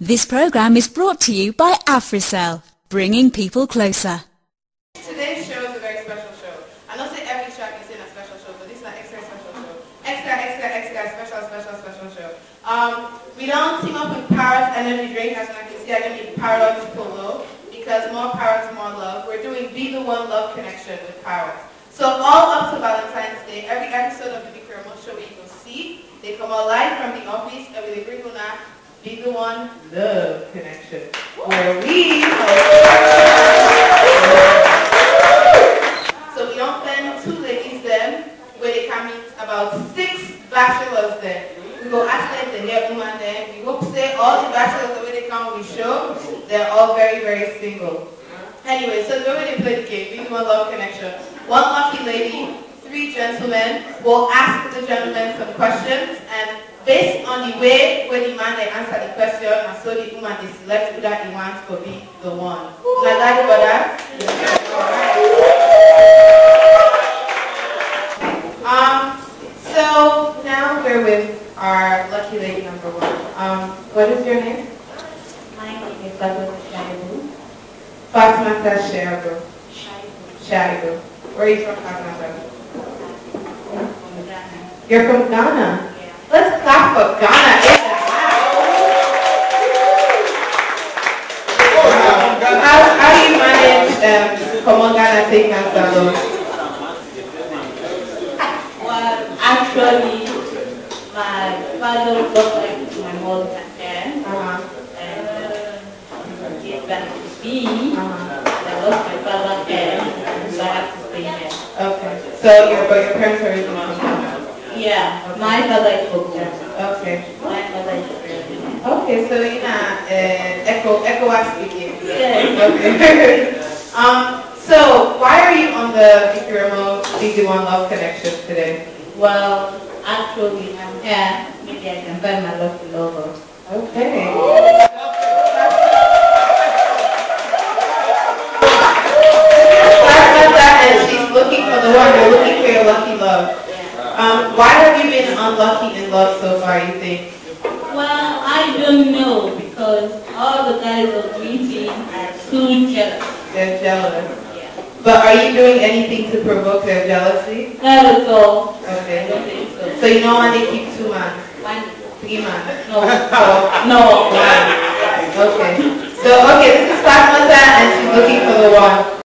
This program is brought to you by Africell, bringing people closer. Today's show is a very special show. I don't say every track is in a special show, but this is an extra special show. Special show. We don't team up with Parrot Energy Drink, as I can see, I don't need Parrot Polo, because more Parrots, more love. We're doing Be the One Love Connection with Parrots. So all up to Valentine's Day, every episode of the Big Remote Show you will see, they come all live from the office and we bring on that Be the One Love Connection, where we so we don't send two ladies then, where they can meet about 6 bachelors then. We go ask them to hear woman then. We hope say all the bachelors the way they come on the show, they're all very, very single. Anyway, so the way they play the game, Be the One Love Connection. 1 lucky lady, 3 gentlemen will ask the gentlemen some questions, and based on the way when the man they answer the question, and so the woman they select who that he wants to be the one. Like that about that? So now we're with our lucky lady number 1. What is your name? My name is Fatima Shaibu. Fatima Shaibu. Shaibu. Where are you from, Fatima? From Ghana. You're from Ghana? Yeah. Let's clap for Ghana in the house. How do you manage Come on Ghana take cancer loan? Well, actually, my father worked like my mom again. And gave back to me. I lost my father again, so I have to stay here. Okay. So your parents are originally from Ghana? Yeah, my father is from Ghana. Okay. My father is from Ghana. Okay, so you're not ECOWAS speaking. Yes. Okay. So why are you on the Big Remote Be the One Love Connection today? Well, actually, I'm here. Maybe I can find my lucky lover. Okay. And she's looking for the one. You're looking for your lucky love. Why have you been unlucky in love so far, you think? Well, I don't know, because all the guys are meeting are too jealous. They're jealous. Yeah. But are you doing anything to provoke their jealousy? Not at all. Okay. I don't think so. So you know why they keep 2 man? 3 man? No. No. Okay. So, this is Fatma and she's looking for the one.